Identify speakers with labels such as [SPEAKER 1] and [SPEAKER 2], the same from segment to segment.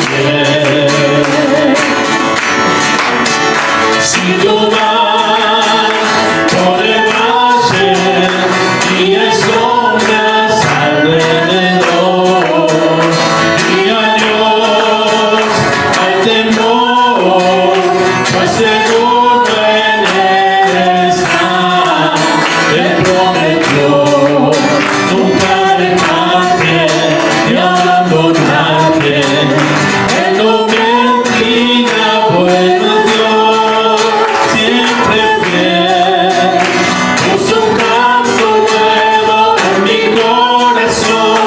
[SPEAKER 1] fiel. Si tú vas por el valle y hay sombras alrededor, y a Dios al temor, pues seguro en Él está. Él prometió nunca dejarte ni abandonarte. Él no mentirá, bueno es Dios, siempre fiel. Puso un canto nuevo en mi corazón.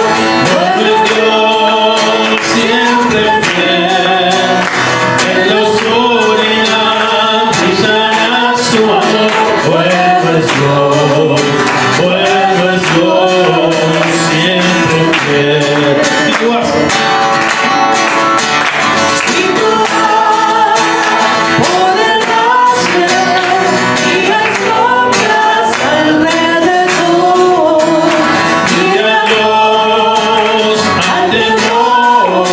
[SPEAKER 1] Bueno es Dios, siempre fiel. En la oscuridad brillará su amor. Bueno es Dios, siempre fiel. Y tú vas.
[SPEAKER 2] Si tú vas por el valle y hay sombras alrededor,
[SPEAKER 1] Y a Dios al temor,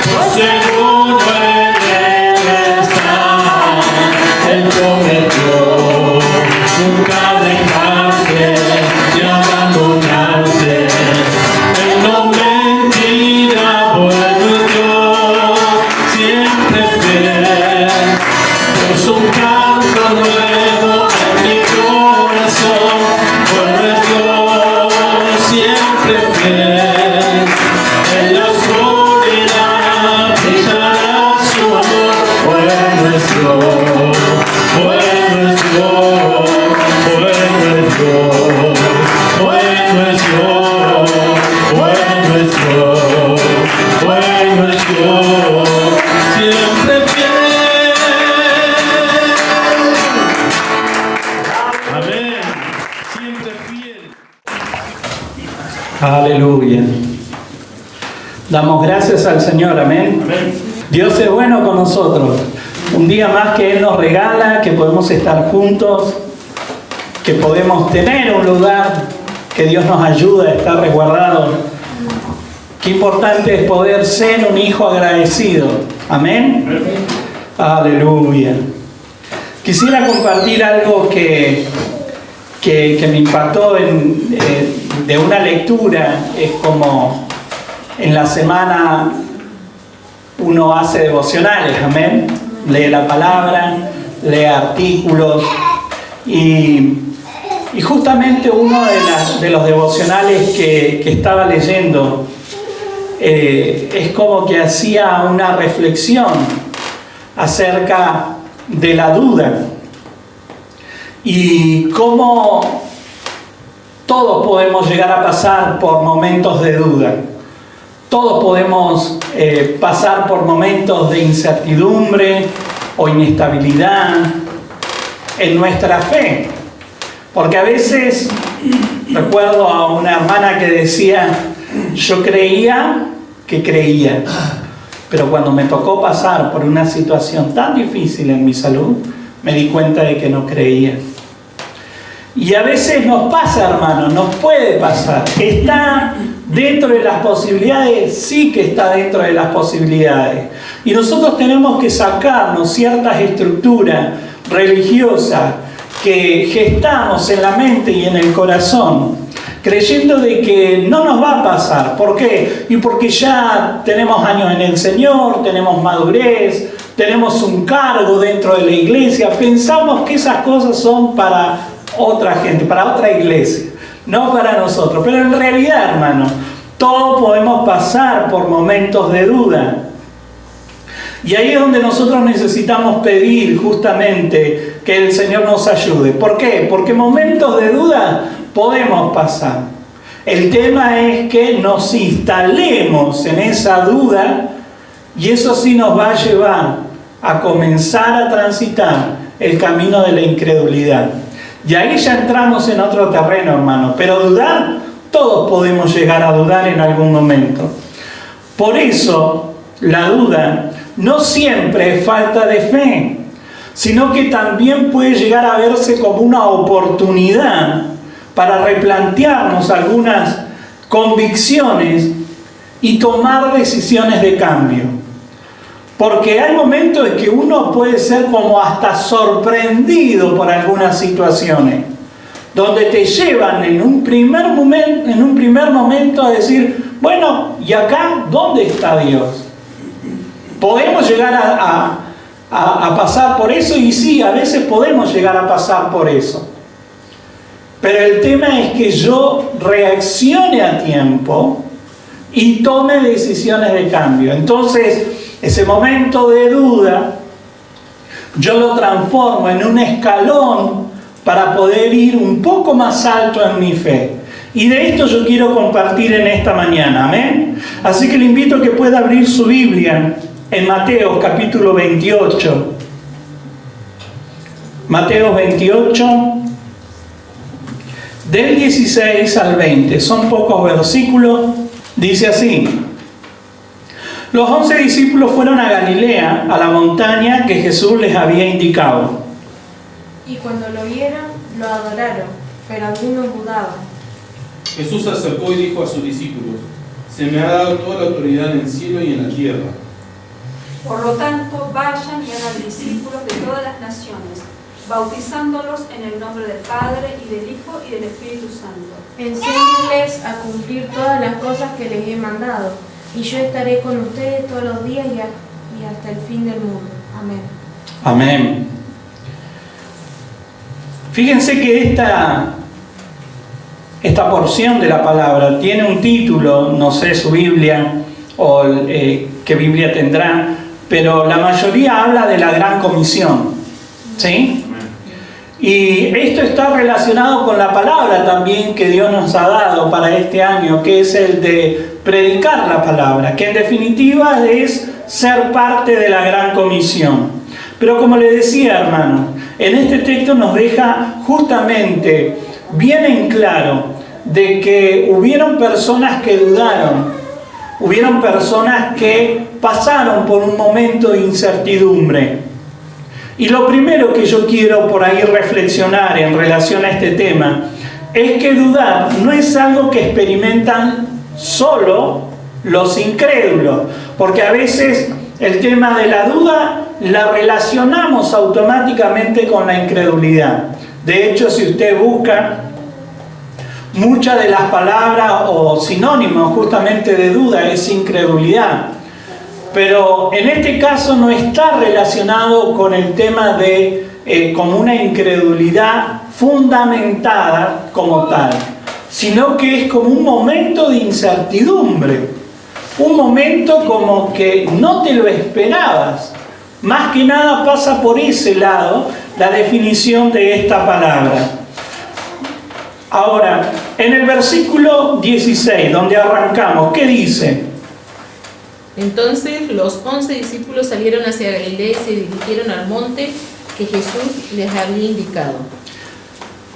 [SPEAKER 1] pues seguro en Él está. Él prometió nunca dejarte ni abandonarte. Él no mentirá, bueno es Dios, siempre fiel. Puso un canto nuevo en mi corazón. Bueno es Dios, siempre fiel. En la oscuridad brillará su amor. Bueno es Dios, bueno es Dios, bueno es Dios, bueno es Dios, bueno es Dios, bueno es Dios, siempre fiel. Amén, siempre fiel.
[SPEAKER 3] Aleluya. Damos gracias al Señor, amén. Dios es bueno con nosotros. Un día más que Él nos regala, que podemos estar juntos, que podemos tener un lugar, que Dios nos ayuda a estar resguardados. Qué importante es poder ser un hijo agradecido. Amén. Aleluya. Quisiera compartir algo que me impactó de una lectura. Es como en la semana uno hace devocionales, amén. Lee la palabra, lee artículos y justamente uno de los devocionales que estaba leyendo es como que hacía una reflexión acerca de la duda y cómo todos podemos llegar a pasar por momentos de duda. Todos podemos pasar por momentos de incertidumbre o inestabilidad en nuestra fe. Porque a veces, recuerdo a una hermana que decía, yo creía que creía, pero cuando me tocó pasar por una situación tan difícil en mi salud, me di cuenta de que no creía. Y a veces nos pasa, hermano, nos puede pasar. ¿Está dentro de las posibilidades? Sí que está dentro de las posibilidades. Y nosotros tenemos que sacarnos ciertas estructuras religiosas que gestamos en la mente y en el corazón, creyendo de que no nos va a pasar. ¿Por qué? Y porque ya tenemos años en el Señor, tenemos madurez, tenemos un cargo dentro de la iglesia. Pensamos que esas cosas son para otra gente, para otra iglesia, no para nosotros. Pero en realidad, hermano, todos podemos pasar por momentos de duda. Y ahí es donde nosotros necesitamos pedir justamente que el Señor nos ayude. ¿Por qué? Porque momentos de duda podemos pasar. El tema es que nos instalemos en esa duda y eso sí nos va a llevar a comenzar a transitar el camino de la incredulidad. Y ahí ya entramos en otro terreno, hermano. Pero dudar, todos podemos llegar a dudar en algún momento. Por eso, la duda no siempre es falta de fe, sino que también puede llegar a verse como una oportunidad para replantearnos algunas convicciones y tomar decisiones de cambio. Porque hay momentos en que uno puede ser como hasta sorprendido por algunas situaciones, donde te llevan en un primer momento a decir, bueno, ¿y acá dónde está Dios? ¿Podemos llegar a pasar por eso? Y sí, a veces podemos llegar a pasar por eso. Pero el tema es que yo reaccione a tiempo y tome decisiones de cambio. Entonces, ese momento de duda, yo lo transformo en un escalón para poder ir un poco más alto en mi fe. Y de esto yo quiero compartir en esta mañana, amén. Así que le invito a que pueda abrir su Biblia en Mateo capítulo 28. Mateo 28, del 16 al 20. Son pocos versículos. Dice así: los 11 discípulos fueron a Galilea, a la montaña que Jesús les había indicado.
[SPEAKER 4] Y cuando lo vieron, lo adoraron, pero algunos dudaban.
[SPEAKER 1] Jesús se acercó y dijo a sus discípulos: se me ha dado toda la autoridad en el cielo y en la tierra.
[SPEAKER 5] Por lo tanto, vayan y hagan discípulos de todas las naciones, bautizándolos en el nombre del Padre, y del Hijo, y del Espíritu Santo.
[SPEAKER 4] Enséñenles a cumplir todas las cosas que les he mandado, y yo estaré con ustedes todos los días y hasta el fin del mundo. Amén.
[SPEAKER 3] Amén. Fíjense que esta porción de la palabra tiene un título, no sé su Biblia o qué Biblia tendrá, pero la mayoría habla de la Gran Comisión, ¿sí? Y esto está relacionado con la palabra también que Dios nos ha dado para este año, que es el de predicar la palabra, que en definitiva es ser parte de la Gran Comisión. Pero como le decía, hermano, en este texto nos deja justamente bien en claro de que hubieron personas que dudaron, hubieron personas que pasaron por un momento de incertidumbre. Y lo primero que yo quiero por ahí reflexionar en relación a este tema es que dudar no es algo que experimentan solo los incrédulos, porque a veces el tema de la duda la relacionamos automáticamente con la incredulidad. De hecho, si usted busca muchas de las palabras o sinónimos justamente de duda es incredulidad. Pero en este caso no está relacionado con el tema de como una incredulidad fundamentada como tal, sino que es como un momento de incertidumbre, un momento como que no te lo esperabas. Más que nada pasa por ese lado la definición de esta palabra. Ahora, en el versículo 16, donde arrancamos, ¿qué dice?
[SPEAKER 6] Entonces los 11 discípulos salieron hacia Galilea y se dirigieron al monte que Jesús les había indicado.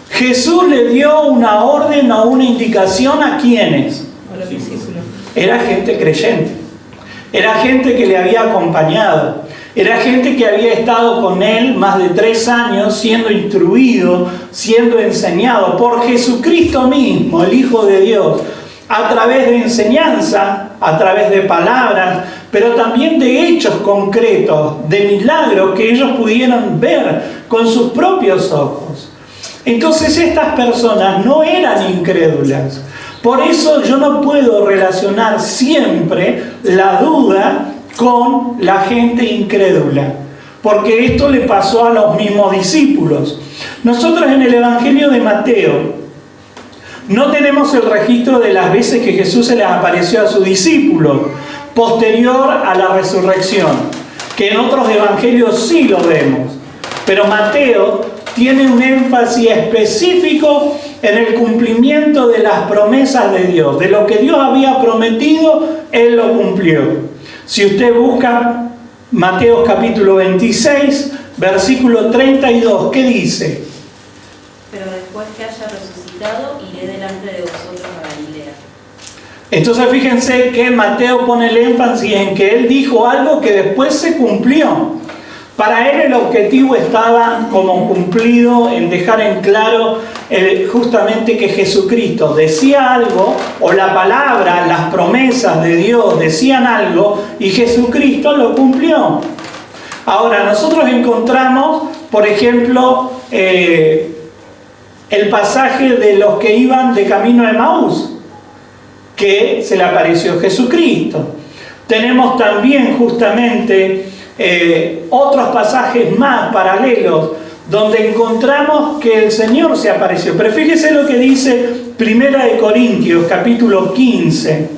[SPEAKER 3] Jesús le dio una orden o una indicación ¿a quiénes?
[SPEAKER 6] A los discípulos.
[SPEAKER 3] Era gente creyente, era gente que le había acompañado, era gente que había estado con él más de 3 años siendo instruido, siendo enseñado por Jesucristo mismo, el Hijo de Dios, a través de enseñanza, a través de palabras, pero también de hechos concretos, de milagros que ellos pudieron ver con sus propios ojos. Entonces estas personas no eran incrédulas. Por eso yo no puedo relacionar siempre la duda con la gente incrédula, porque esto le pasó a los mismos discípulos. Nosotros en el Evangelio de Mateo no tenemos el registro de las veces que Jesús se les apareció a sus discípulos posterior a la resurrección, que en otros evangelios sí lo vemos, pero Mateo tiene un énfasis específico en el cumplimiento de las promesas de Dios, de lo que Dios había prometido, Él lo cumplió. Si usted busca Mateo capítulo 26, versículo 32, ¿qué dice?
[SPEAKER 5] Pero después que haya resucitado, iré delante de vosotros a Galilea.
[SPEAKER 3] Entonces fíjense que Mateo pone el énfasis en que él dijo algo que después se cumplió. Para él el objetivo estaba como cumplido en dejar en claro justamente que Jesucristo decía algo, o la palabra, las promesas de Dios decían algo, y Jesucristo lo cumplió. Ahora, nosotros encontramos, por ejemplo, el pasaje de los que iban de camino a Emaús, que se le apareció Jesucristo. Tenemos también justamente otros pasajes más paralelos donde encontramos que el Señor se apareció. Pero fíjese lo que dice 1 Corintios capítulo 15.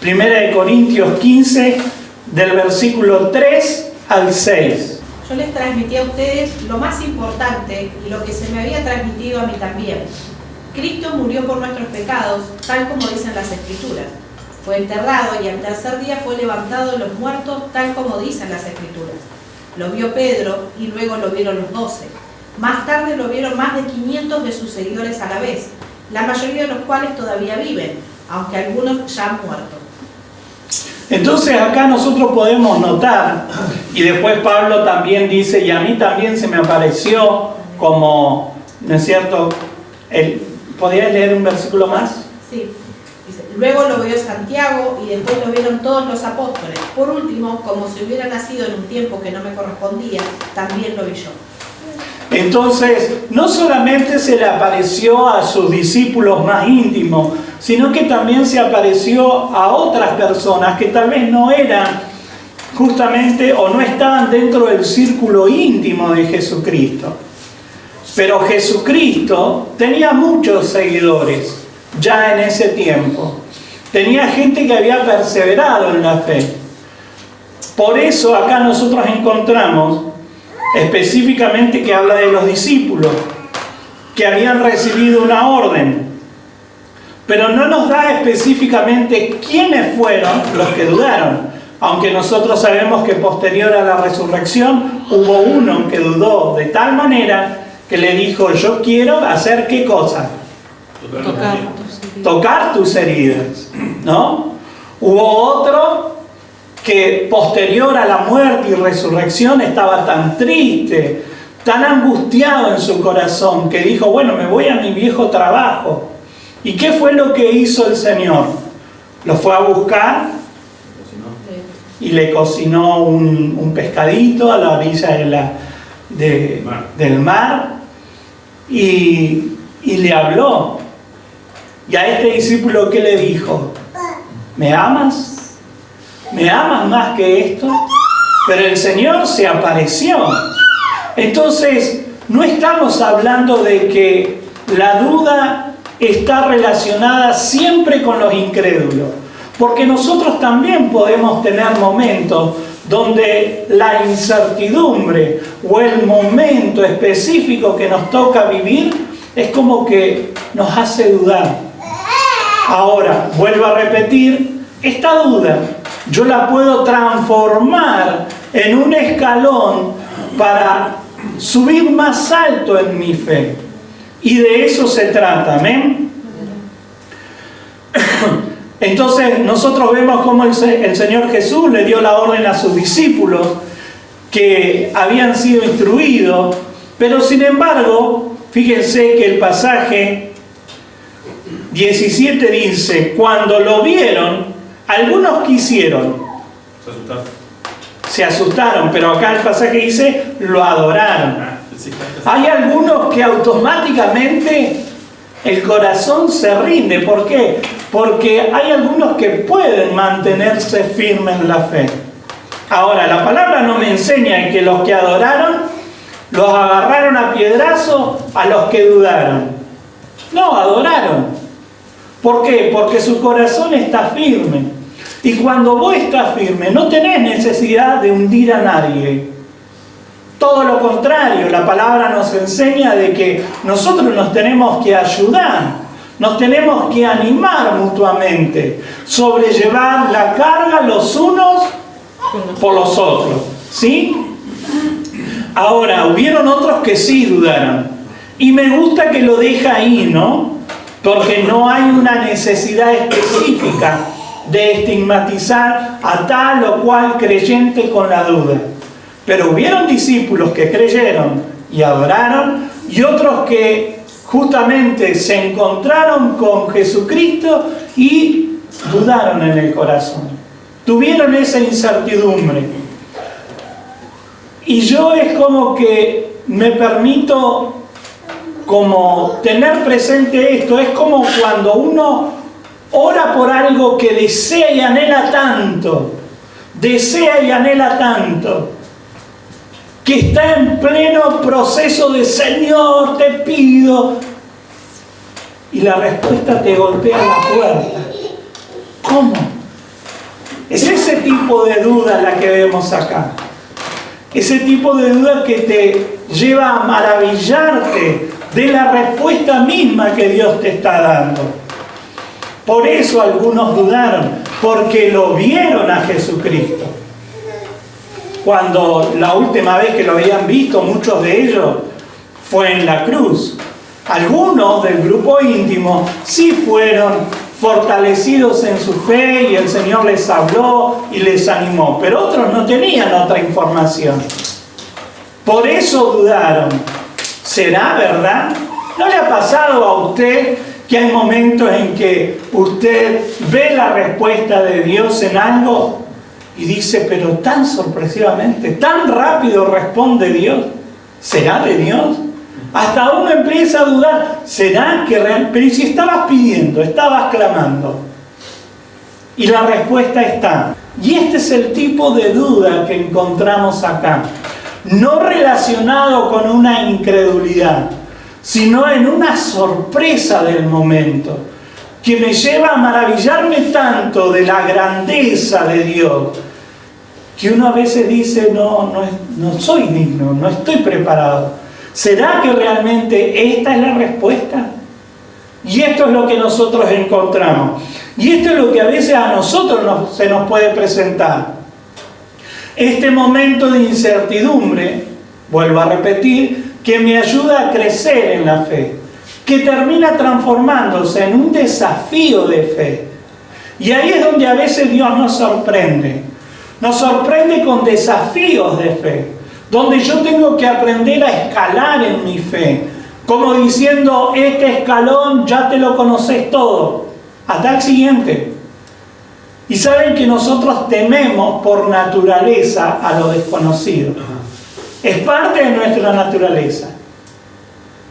[SPEAKER 3] 1 Corintios 15 del versículo 3 al 6.
[SPEAKER 7] Yo les transmití a ustedes lo más importante y lo que se me había transmitido a mí también. Cristo murió por nuestros pecados, tal como dicen las Escrituras. Fue enterrado y al tercer día fue levantado de los muertos, tal como dicen las Escrituras. Lo vio Pedro y luego lo vieron los 12. Más tarde lo vieron más de 500 de sus seguidores a la vez, la mayoría de los cuales todavía viven, aunque algunos ya han muerto.
[SPEAKER 3] Entonces acá nosotros podemos notar, y después Pablo también dice, y a mí también se me apareció como, ¿no es cierto? ¿Podrías leer un versículo más?
[SPEAKER 7] Sí. Dice, luego lo vio Santiago y después lo vieron todos los apóstoles. Por último, como si hubiera nacido en un tiempo que no me correspondía, también lo vi yo.
[SPEAKER 3] Entonces, no solamente se le apareció a sus discípulos más íntimos, sino que también se apareció a otras personas que tal vez no eran justamente o no estaban dentro del círculo íntimo de Jesucristo. Pero Jesucristo tenía muchos seguidores ya en ese tiempo. Tenía gente que había perseverado en la fe. Por eso acá nosotros encontramos específicamente que habla de los discípulos que habían recibido una orden, pero no nos da específicamente quiénes fueron los que dudaron, aunque nosotros sabemos que posterior a la resurrección hubo uno que dudó de tal manera que le dijo, yo quiero hacer ¿qué cosa? Tocar tus heridas, ¿no? Hubo otro que posterior a la muerte y resurrección estaba tan triste, tan angustiado en su corazón, que dijo, bueno, me voy a mi viejo trabajo. ¿Y qué fue lo que hizo el Señor? Lo fue a buscar y le cocinó un pescadito a la orilla del mar y le habló. Y a este discípulo, ¿qué le dijo? ¿Me amas? ¿Me amas más que esto? Pero el Señor se apareció. Entonces, no estamos hablando de que la duda está relacionada siempre con los incrédulos, porque nosotros también podemos tener momentos donde la incertidumbre o el momento específico que nos toca vivir es como que nos hace dudar. Ahora, vuelvo a repetir, esta duda yo la puedo transformar en un escalón para subir más alto en mi fe. Y de eso se trata, ¿amén? Entonces nosotros vemos cómo el Señor Jesús le dio la orden a sus discípulos que habían sido instruidos, pero sin embargo, fíjense que el pasaje 17 dice, cuando lo vieron, algunos quisieron, se asustaron, pero acá el pasaje dice, lo adoraron. Hay algunos que automáticamente el corazón se rinde. ¿Por qué? Porque hay algunos que pueden mantenerse firmes en la fe. Ahora, la palabra no me enseña que los que adoraron los agarraron a piedrazo a los que dudaron. No, adoraron. ¿Por qué? Porque su corazón está firme. Y cuando vos estás firme, no tenés necesidad de hundir a nadie. Todo lo contrario, la palabra nos enseña de que nosotros nos tenemos que ayudar, nos tenemos que animar mutuamente, sobrellevar la carga los unos por los otros, ¿sí? Ahora, hubieron otros que sí dudaron, y me gusta que lo deja ahí, ¿no? Porque no hay una necesidad específica de estigmatizar a tal o cual creyente con la duda. Pero hubieron discípulos que creyeron y adoraron, y otros que justamente se encontraron con Jesucristo y dudaron en el corazón. Tuvieron esa incertidumbre. Y yo es como que me permito como tener presente esto. Es como cuando uno ora por algo que desea y anhela tanto, que está en pleno proceso de Señor, te pido, y la respuesta te golpea la puerta. ¿Cómo? Es ese tipo de duda la que vemos acá. Ese tipo de duda que te lleva a maravillarte de la respuesta misma que Dios te está dando. Por eso algunos dudaron, porque lo vieron a Jesucristo. Cuando la última vez que lo habían visto, muchos de ellos, fue en la cruz. Algunos del grupo íntimo sí fueron fortalecidos en su fe y el Señor les habló y les animó, pero otros no tenían otra información. Por eso dudaron. ¿Será verdad? ¿No le ha pasado a usted que hay momentos en que usted ve la respuesta de Dios en algo y dice, pero tan sorpresivamente, tan rápido responde Dios? ¿Será de Dios? Hasta uno empieza a dudar, ¿será que realmente? Pero si estabas pidiendo, estabas clamando, y la respuesta está. Y este es el tipo de duda que encontramos acá, no relacionado con una incredulidad, sino en una sorpresa del momento, que me lleva a maravillarme tanto de la grandeza de Dios, que uno a veces dice, no soy digno, no estoy preparado. ¿Será que realmente esta es la respuesta? Y esto es lo que nosotros encontramos. Y esto es lo que a veces a nosotros se nos puede presentar. Este momento de incertidumbre, vuelvo a repetir, que me ayuda a crecer en la fe, que termina transformándose en un desafío de fe. Y ahí es donde a veces Dios nos sorprende. Nos sorprende con desafíos de fe, donde yo tengo que aprender a escalar en mi fe, como diciendo, este escalón ya te lo conoces todo, hasta el siguiente. Y saben que nosotros tememos por naturaleza a lo desconocido. Es parte de nuestra naturaleza.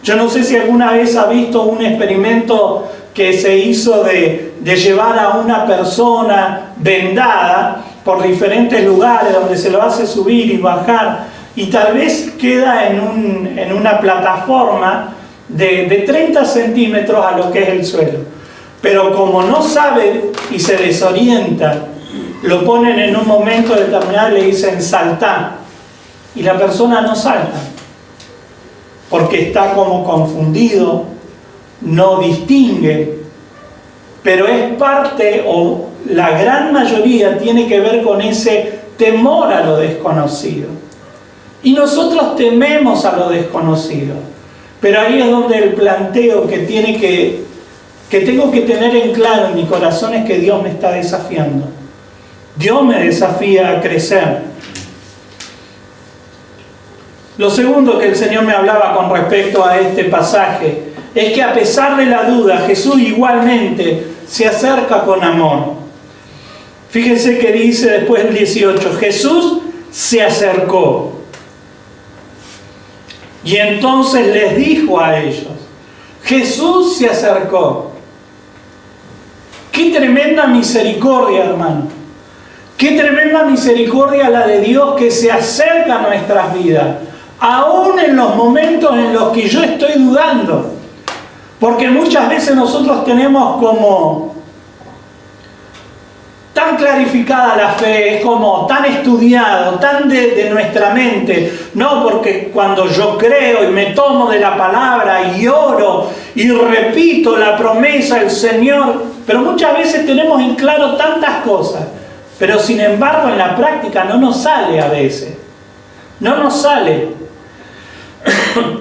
[SPEAKER 3] Yo no sé si alguna vez ha visto un experimento que se hizo de llevar a una persona vendada por diferentes lugares donde se lo hace subir y bajar, y tal vez queda en una plataforma de 30 centímetros a lo que es el suelo. Pero como no sabe y se desorienta, lo ponen en un momento determinado y le dicen saltá, y la persona no salta, porque está como confundido, no distingue, pero es parte, o la gran mayoría tiene que ver con ese temor a lo desconocido. Y nosotros tememos a lo desconocido, pero ahí es donde el planteo que tengo que tener en claro en mi corazón es que Dios me está desafiando. Dios me desafía a crecer. Lo segundo que el Señor me hablaba con respecto a este pasaje es que a pesar de la duda, Jesús igualmente se acerca con amor. Fíjense que dice después el 18, Jesús se acercó. Y entonces les dijo a ellos, Jesús se acercó. Qué tremenda misericordia, hermano. Qué tremenda misericordia la de Dios que se acerca a nuestras vidas, aún en los momentos en los que yo estoy dudando. Porque muchas veces nosotros tenemos como tan clarificada la fe, es como tan estudiado, tan de nuestra mente, no, porque cuando yo creo y me tomo de la palabra y oro y repito la promesa del Señor, pero muchas veces tenemos en claro tantas cosas, pero sin embargo en la práctica no nos sale a veces, no nos sale.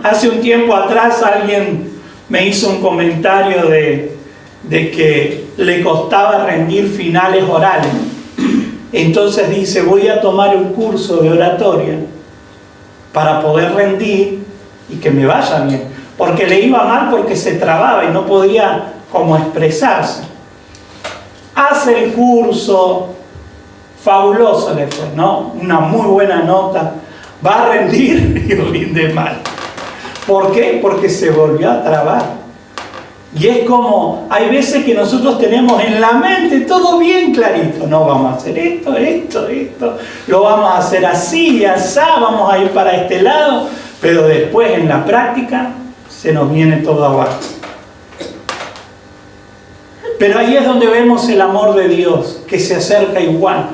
[SPEAKER 3] Hace un tiempo atrás alguien me hizo un comentario de que le costaba rendir finales orales. Entonces dice, voy a tomar un curso de oratoria para poder rendir y que me vaya bien. Porque le iba mal porque se trababa y no podía como expresarse. Hace el curso, fabuloso le fue, ¿no? Una muy buena nota. Va a rendir y rinde mal. ¿Por qué? Porque se volvió a trabar. Y es como, hay veces que nosotros tenemos en la mente todo bien clarito. No, vamos a hacer esto, lo vamos a hacer así, así, vamos a ir para este lado. Pero después en la práctica se nos viene todo abajo. Pero ahí es donde vemos el amor de Dios, que se acerca igual.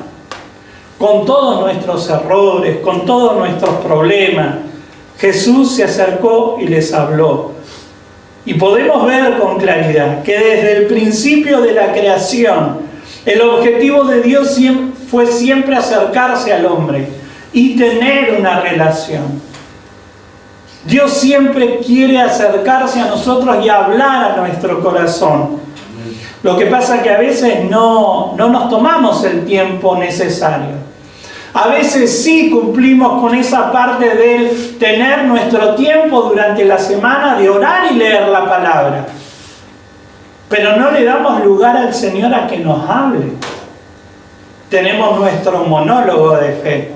[SPEAKER 3] Con todos nuestros errores, con todos nuestros problemas, Jesús se acercó y les habló. Y podemos ver con claridad que desde el principio de la creación, el objetivo de Dios fue siempre acercarse al hombre y tener una relación. Dios siempre quiere acercarse a nosotros y hablar a nuestro corazón. Lo que pasa es que a veces no nos tomamos el tiempo necesario. A veces sí cumplimos con esa parte de tener nuestro tiempo durante la semana de orar y leer la palabra. Pero no le damos lugar al Señor a que nos hable. Tenemos nuestro monólogo de fe,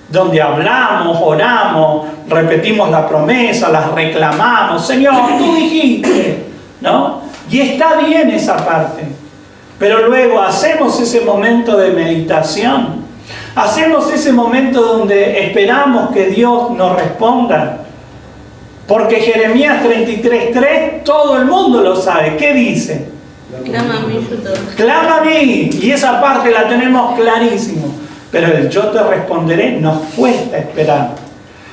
[SPEAKER 3] donde hablamos, oramos, repetimos la promesa, las reclamamos. Señor, tú dijiste, ¿no? Y está bien esa parte. Pero luego hacemos ese momento de meditación. Hacemos ese momento donde esperamos que Dios nos responda. Porque Jeremías 33:3, todo el mundo lo sabe. ¿Qué dice?
[SPEAKER 6] Clama a mí, yo te responderé.
[SPEAKER 3] Clama a mí. Y esa parte la tenemos clarísimo. Pero el yo te responderé nos cuesta esperar.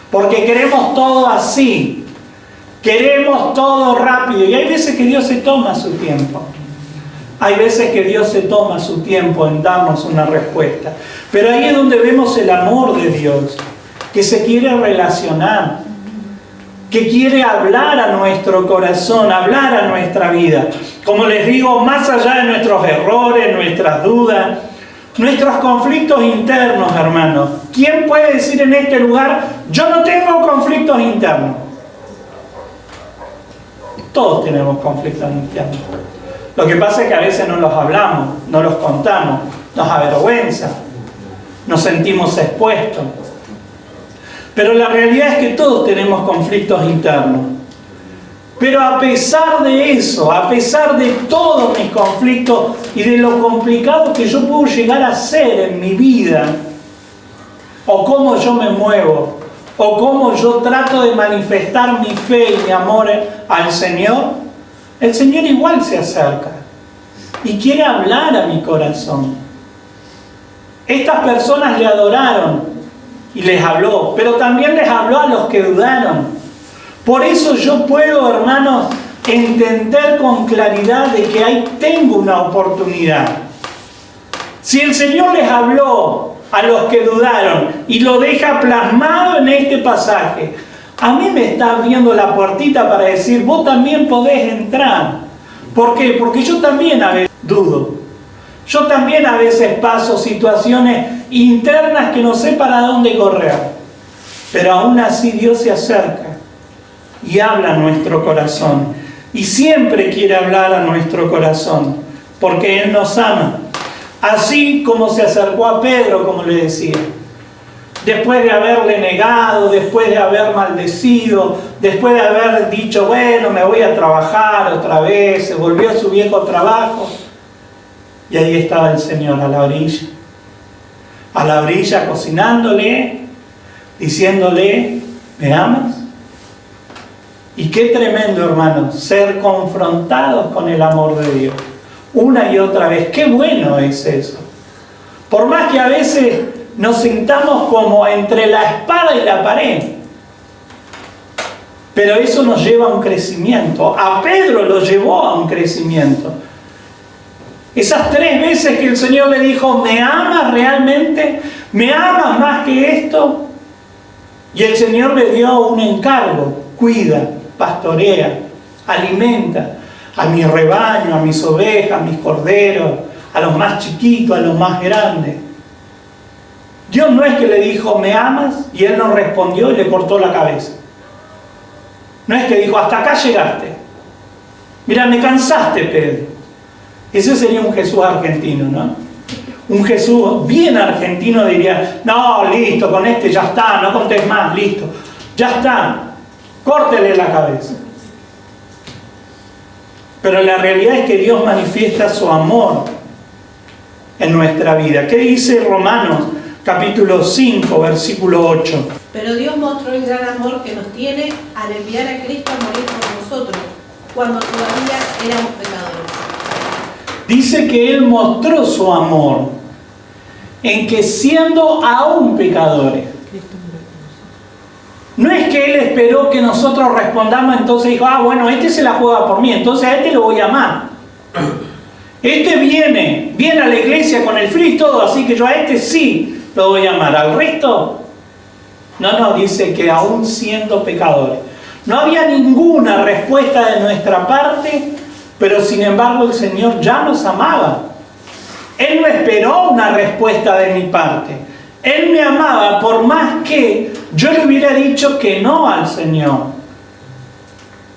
[SPEAKER 3] Porque queremos todo así. Queremos todo rápido. Y hay veces que Dios se toma su tiempo. Hay veces que Dios se toma su tiempo en darnos una respuesta. Pero ahí es donde vemos el amor de Dios, que se quiere relacionar, que quiere hablar a nuestro corazón, hablar a nuestra vida. Como les digo, más allá de nuestros errores, nuestras dudas, nuestros conflictos internos, hermanos. ¿Quién puede decir en este lugar, yo no tengo conflictos internos? Todos tenemos conflictos internos. Lo que pasa es que a veces no los hablamos, no los contamos, nos avergüenza, nos sentimos expuestos. Pero la realidad es que todos tenemos conflictos internos. Pero a pesar de eso, a pesar de todos mis conflictos y de lo complicado que yo puedo llegar a ser en mi vida, o cómo yo me muevo, o cómo yo trato de manifestar mi fe y mi amor al Señor, el Señor igual se acerca y quiere hablar a mi corazón. Estas personas le adoraron y les habló, pero también les habló a los que dudaron. Por eso yo puedo, hermanos, entender con claridad de que ahí tengo una oportunidad. Si el Señor les habló a los que dudaron y lo deja plasmado en este pasaje, a mí me está abriendo la puertita para decir, vos también podés entrar. ¿Por qué? Porque yo también a veces dudo. Yo también a veces paso situaciones internas que no sé para dónde correr. Pero aún así Dios se acerca y habla a nuestro corazón. Y siempre quiere hablar a nuestro corazón, porque Él nos ama. Así como se acercó a Pedro, como le decía. Después de haberle negado, después de haber maldecido, después de haber dicho, bueno, me voy a trabajar otra vez, se volvió a su viejo trabajo. Y ahí estaba el Señor a la orilla cocinándole, diciéndole, ¿me amas? Y qué tremendo, hermanos, ser confrontados con el amor de Dios. Una y otra vez, qué bueno es eso. Por más que a veces nos sintamos como entre la espada y la pared. Pero eso nos lleva a un crecimiento. A Pedro lo llevó a un crecimiento. Esas 3 veces que el Señor le dijo, ¿me amas realmente? ¿Me amas más que esto? Y el Señor le dio un encargo. Cuida, pastorea, alimenta a mi rebaño, a mis ovejas, a mis corderos, a los más chiquitos, a los más grandes. Dios no es que le dijo, ¿me amas? Y él no respondió y le cortó la cabeza. No es que dijo, hasta acá llegaste. Mira, me cansaste, Pedro. Ese sería un Jesús argentino, ¿no? Un Jesús bien argentino diría, no, listo, con este ya está, no contés más, listo. Ya está, córtele la cabeza. Pero la realidad es que Dios manifiesta su amor en nuestra vida. ¿Qué dice Romanos capítulo 5, versículo 8?
[SPEAKER 7] Pero Dios mostró el gran amor que nos tiene al enviar a Cristo a morir por nosotros, cuando todavía éramos pecadores.
[SPEAKER 3] Dice que Él mostró su amor en que siendo aún pecadores, no es que Él esperó que nosotros respondamos, entonces dijo, bueno, este se la juega por mí, entonces a este lo voy a amar. Este viene a la iglesia con el frío y todo, así que yo a este sí lo voy a amar. Al resto, no, dice que aún siendo pecadores. No había ninguna respuesta de nuestra parte, pero sin embargo el Señor ya nos amaba. Él no esperó una respuesta de mi parte. Él me amaba por más que yo le hubiera dicho que no al Señor.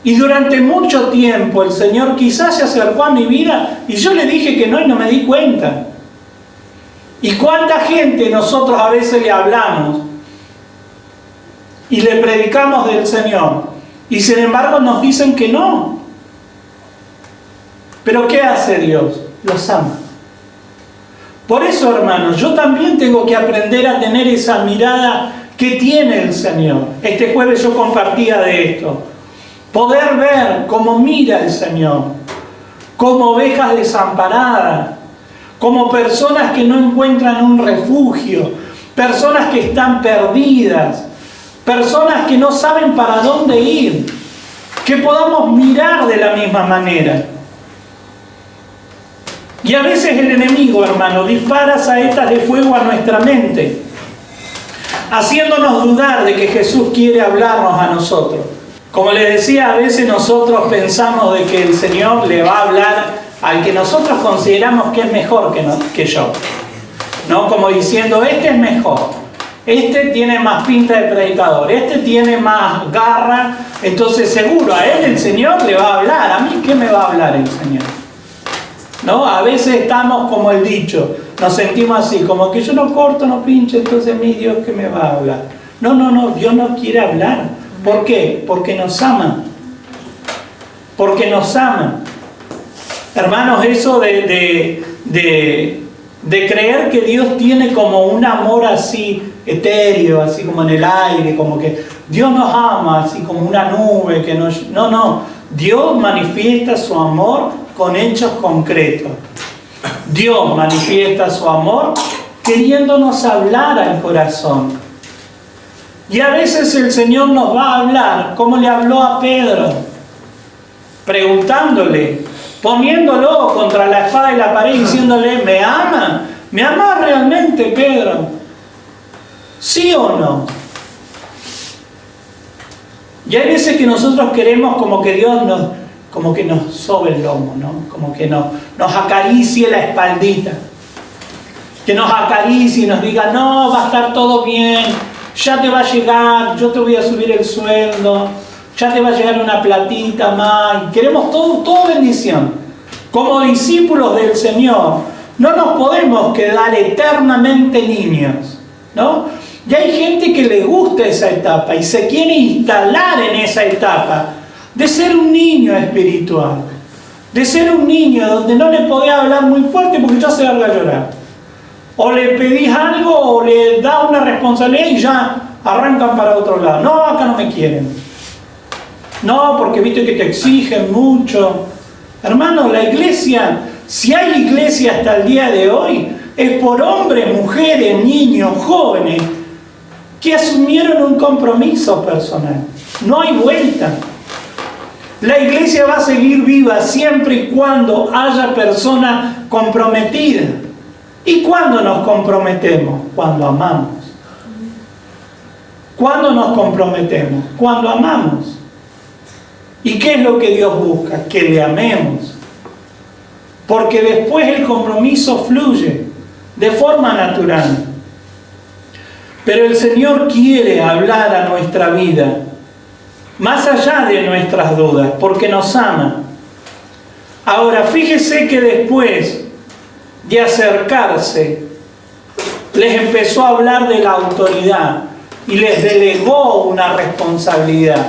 [SPEAKER 3] Y durante mucho tiempo el Señor quizás se acercó a mi vida y yo le dije que no y no me di cuenta. ¿Y cuánta gente nosotros a veces le hablamos y le predicamos del Señor y sin embargo nos dicen que no? ¿Pero qué hace Dios? Los ama. Por eso, hermanos, yo también tengo que aprender a tener esa mirada que tiene el Señor. Este jueves yo compartía de esto. Poder ver cómo mira el Señor, como ovejas desamparadas, como personas que no encuentran un refugio, personas que están perdidas, personas que no saben para dónde ir, que podamos mirar de la misma manera. Y a veces el enemigo, hermano, dispara saetas de fuego a nuestra mente, haciéndonos dudar de que Jesús quiere hablarnos a nosotros. Como les decía, a veces nosotros pensamos de que el Señor le va a hablar al que nosotros consideramos que es mejor que yo. ¿No? Como diciendo, este es mejor, este tiene más pinta de predicador, este tiene más garra, entonces seguro a él el Señor le va a hablar. ¿A mí qué me va a hablar el Señor? ¿No? A veces estamos como el dicho, nos sentimos así, como que yo no corto, no pincho, entonces mi Dios, ¿qué me va a hablar? No, Dios nos quiere hablar. ¿Por qué? Porque nos ama. Porque nos ama. Hermanos, eso de creer que Dios tiene como un amor así etéreo, así como en el aire, como que Dios nos ama, así como una nube que nos... No. Dios manifiesta su amor con hechos concretos. Dios manifiesta su amor queriéndonos hablar al corazón. Y a veces el Señor nos va a hablar como le habló a Pedro, preguntándole, poniéndolo contra la espada y la pared, diciéndole, ¿me ama? ¿Me ama realmente, Pedro? ¿Sí o no? Y hay veces que nosotros queremos como que Dios nos sobe el lomo, ¿no? Como que nos acaricie la espaldita. Que nos acaricie y nos diga, no, va a estar todo bien, ya te va a llegar, yo te voy a subir el sueldo, ya te va a llegar una platita más. Y queremos todo bendición. Como discípulos del Señor, no nos podemos quedar eternamente niños, ¿no? Y hay gente que le gusta esa etapa y se quiere instalar en esa etapa de ser un niño espiritual, de ser un niño donde no le podés hablar muy fuerte porque ya se larga a llorar. O le pedís algo o le da una responsabilidad y ya arrancan para otro lado. No, acá no me quieren. No, porque viste que te exigen mucho. Hermano, la iglesia, si hay iglesia hasta el día de hoy, es por hombres, mujeres, niños, jóvenes, que asumieron un compromiso personal. No hay vuelta. La iglesia va a seguir viva siempre y cuando haya personas comprometidas. ¿Y cuándo nos comprometemos? Cuando amamos. ¿Cuándo nos comprometemos? Cuando amamos. ¿Y qué es lo que Dios busca? Que le amemos. Porque después el compromiso fluye de forma natural. Pero el Señor quiere hablar a nuestra vida, más allá de nuestras dudas, porque nos ama. Ahora, fíjese que después de acercarse, les empezó a hablar de la autoridad y les delegó una responsabilidad.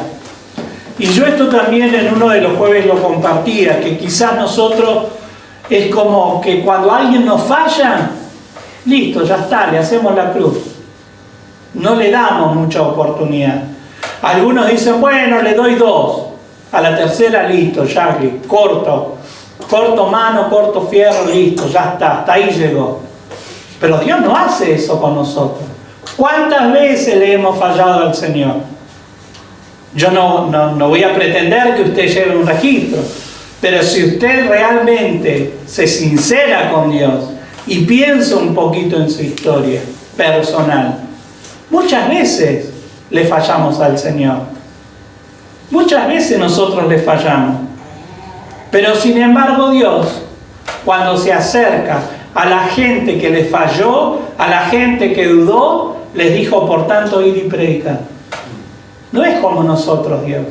[SPEAKER 3] Y yo esto también en uno de los jueves lo compartía, que quizás nosotros es como que cuando alguien nos falla, listo, ya está, le hacemos la cruz. No le damos mucha oportunidad. Algunos dicen, bueno, le doy 2. A la tercera, listo, ya, corto mano, corto fierro, listo, ya está, hasta ahí llegó. Pero Dios no hace eso con nosotros. ¿Cuántas veces le hemos fallado al Señor? Yo no voy a pretender que usted lleve un registro, pero si usted realmente se sincera con Dios y piensa un poquito en su historia personal, muchas veces le fallamos al Señor. Muchas veces nosotros le fallamos. Pero sin embargo Dios, cuando se acerca a la gente que le falló, a la gente que dudó, les dijo, por tanto, id y predicad. No es como nosotros, Dios.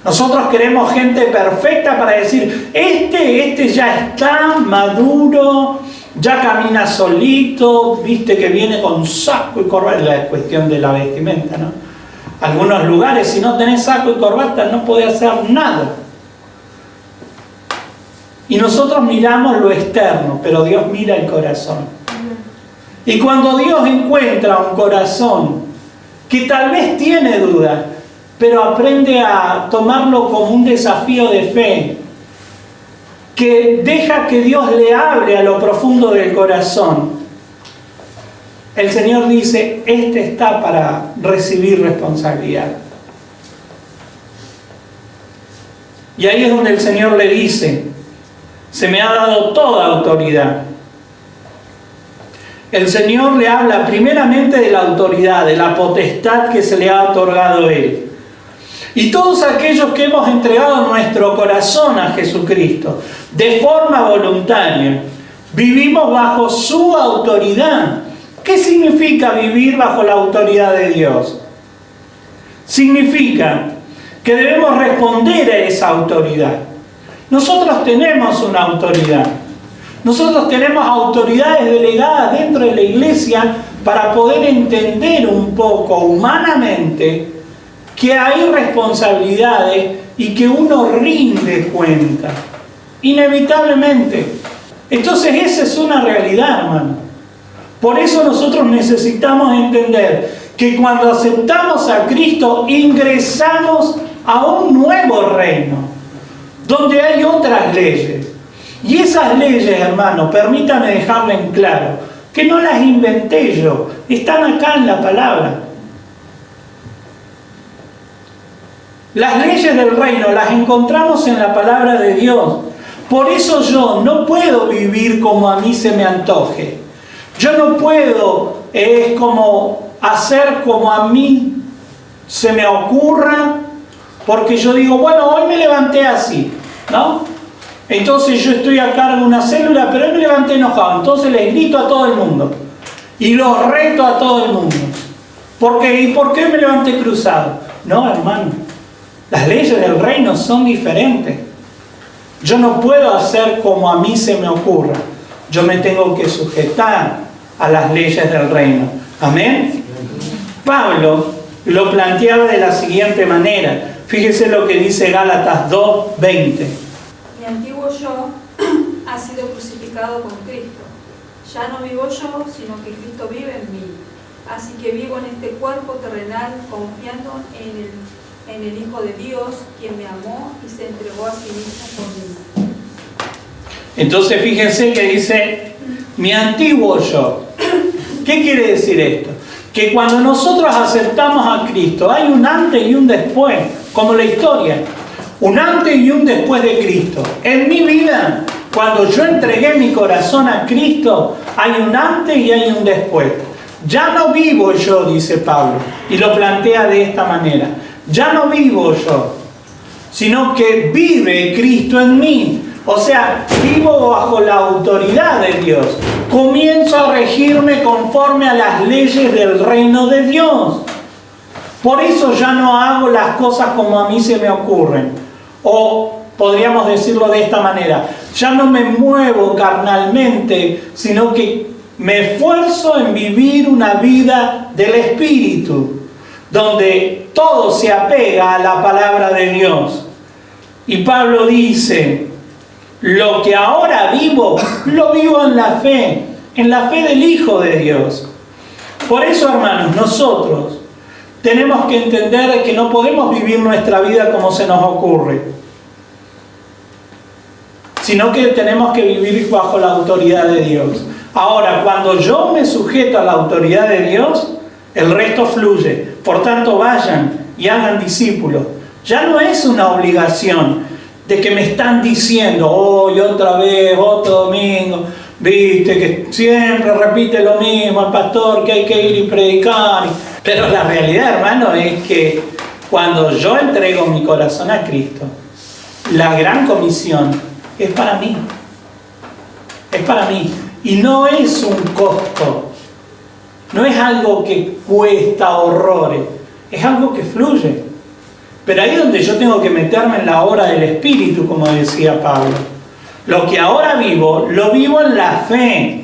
[SPEAKER 3] Nosotros queremos gente perfecta para decir, este ya está maduro, ya camina solito, viste que viene con saco y corbata. Es la cuestión de la vestimenta, ¿no? Algunos lugares, si no tenés saco y corbata, no podés hacer nada. Y nosotros miramos lo externo, pero Dios mira el corazón. Y cuando Dios encuentra un corazón que tal vez tiene duda, pero aprende a tomarlo como un desafío de fe, que deja que Dios le hable a lo profundo del corazón, el Señor dice, este está para recibir responsabilidad. Y ahí es donde el Señor le dice, se me ha dado toda autoridad. El Señor le habla primeramente de la autoridad, de la potestad que se le ha otorgado a Él. Y todos aquellos que hemos entregado nuestro corazón a Jesucristo de forma voluntaria, vivimos bajo su autoridad. ¿Qué significa vivir bajo la autoridad de Dios? Significa que debemos responder a esa autoridad. Nosotros tenemos una autoridad. Nosotros tenemos autoridades delegadas dentro de la iglesia para poder entender un poco humanamente que hay responsabilidades y que uno rinde cuenta, inevitablemente. Entonces esa es una realidad, hermano. Por eso nosotros necesitamos entender que cuando aceptamos a Cristo ingresamos a un nuevo reino, donde hay otras leyes. Y esas leyes, hermano, permítame dejarlo en claro, que no las inventé yo, están acá en la palabra. Las leyes del reino las encontramos en la palabra de Dios. Por eso yo no puedo vivir como a mí se me antoje. Yo no puedo hacer como a mí se me ocurra, porque yo digo, bueno, hoy me levanté así, ¿no? Entonces yo estoy a cargo de una célula, pero hoy me levanté enojado, entonces les grito a todo el mundo y los reto a todo el mundo. ¿Y por qué me levanté cruzado? No, hermano, las leyes del reino son diferentes. Yo no puedo hacer como a mí se me ocurra. Yo me tengo que sujetar a las leyes del reino. ¿Amén? Pablo lo planteaba de la siguiente manera. Fíjese lo que dice Gálatas 2:20.
[SPEAKER 5] Mi antiguo yo ha sido crucificado con Cristo. Ya no vivo yo, sino que Cristo vive en mí. Así que vivo en este cuerpo terrenal confiando en el Hijo de Dios, quien me amó y se entregó a sí mismo por mí. Entonces
[SPEAKER 3] fíjense que dice, mi antiguo yo. ¿Qué quiere decir esto? Que cuando nosotros aceptamos a Cristo, hay un antes y un después, como la historia. Un antes y un después de Cristo. En mi vida, cuando yo entregué mi corazón a Cristo, hay un antes y hay un después. Ya no vivo yo, dice Pablo, y lo plantea de esta manera. Ya no vivo yo, sino que vive Cristo en mí. O sea, vivo bajo la autoridad de Dios. comienzo a regirme conforme a las leyes del reino de Dios. Por eso ya no hago las cosas como a mí se me ocurren. O podríamos decirlo de esta manera, ya no me muevo carnalmente, sino que me esfuerzo en vivir una vida del Espíritu, donde todo se apega a la palabra de Dios. Y Pablo dice, lo que ahora vivo, lo vivo en la fe del Hijo de Dios. Por eso, hermanos, nosotros tenemos que entender que no podemos vivir nuestra vida como se nos ocurre, sino que tenemos que vivir bajo la autoridad de Dios. Ahora, cuando yo me sujeto a la autoridad de Dios, el resto fluye. Por tanto, vayan y hagan discípulos. Ya no es una obligación de que me están diciendo, hoy otra vez, otro domingo, viste que siempre repite lo mismo el pastor, que hay que ir y predicar. Pero la realidad, hermano, es que cuando yo entrego mi corazón a Cristo, la gran comisión es para mí. Es para mí. Y no es un costo. No es algo que cuesta horrores. Es algo que fluye. Pero ahí es donde yo tengo que meterme en la obra del Espíritu, como decía Pablo. Lo que ahora vivo, lo vivo en la fe.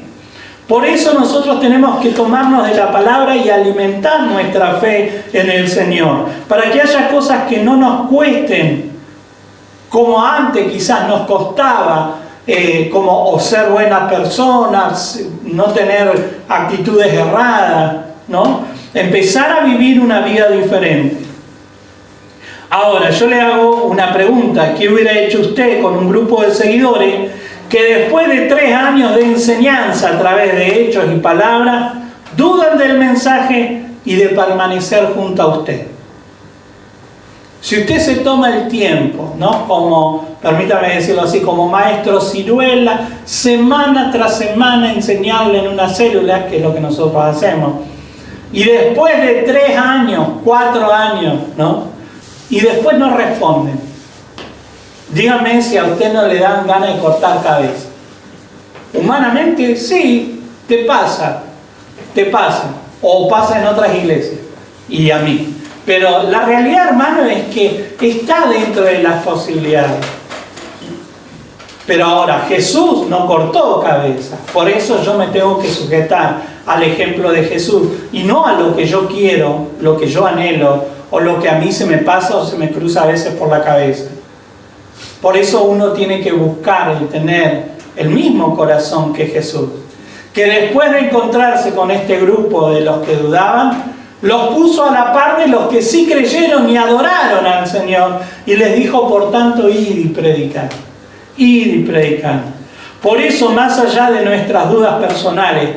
[SPEAKER 3] Por eso nosotros tenemos que tomarnos de la palabra y alimentar nuestra fe en el Señor. Para que haya cosas que no nos cuesten, como antes quizás nos costaba, como o ser buenas personas, no tener actitudes erradas, ¿no? Empezar a vivir una vida diferente. Ahora, yo le hago una pregunta. ¿Qué hubiera hecho usted con un grupo de seguidores que después de 3 años de enseñanza a través de hechos y palabras, dudan del mensaje y de permanecer junto a usted? Si usted se toma el tiempo, ¿no? Como, permítame decirlo así, como maestro ciruela, semana tras semana enseñarle en una célula, que es lo que nosotros hacemos, y después de 3 años, 4 años, ¿no? Y después no responden. Dígame si a usted no le dan ganas de cortar cabeza. Humanamente, sí, te pasa, o pasa en otras iglesias, y a mí. Pero la realidad, hermano, es que está dentro de las posibilidades. Pero ahora, Jesús no cortó cabeza. Por eso yo me tengo que sujetar al ejemplo de Jesús, y no a lo que yo quiero, lo que yo anhelo, o lo que a mí se me pasa o se me cruza a veces por la cabeza. Por eso uno tiene que buscar el tener el mismo corazón que Jesús, que después de encontrarse con este grupo de los que dudaban, los puso a la par de los que sí creyeron y adoraron al Señor, y les dijo, por tanto, id y predicad. Id y predicad. Por eso, más allá de nuestras dudas personales,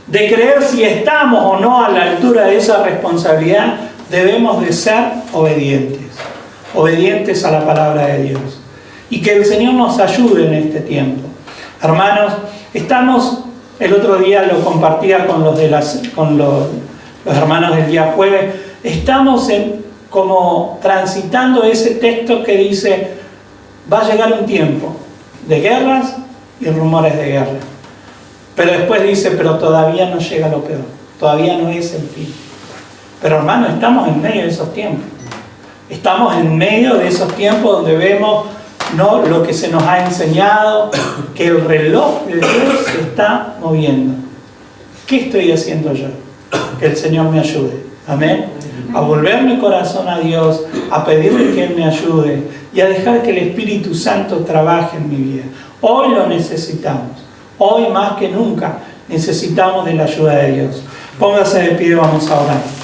[SPEAKER 3] de creer si estamos o no a la altura de esa responsabilidad, debemos de ser obedientes a la palabra de Dios. Y que el Señor nos ayude en este tiempo. Hermanos, estamos, el otro día lo compartía con los hermanos del día jueves, estamos como transitando ese texto que dice, va a llegar un tiempo de guerras y rumores de guerra. Pero después dice, pero todavía no llega lo peor, todavía no es el fin. Pero hermano, estamos en medio de esos tiempos. Estamos en medio de esos tiempos donde vemos, ¿no?, lo que se nos ha enseñado, que el reloj de Dios se está moviendo. ¿Qué estoy haciendo yo? Que el Señor me ayude. Amén. A volver mi corazón a Dios, a pedirle que Él me ayude y a dejar que el Espíritu Santo trabaje en mi vida. Hoy lo necesitamos. Hoy más que nunca necesitamos de la ayuda de Dios. Póngase de pie, vamos a orar.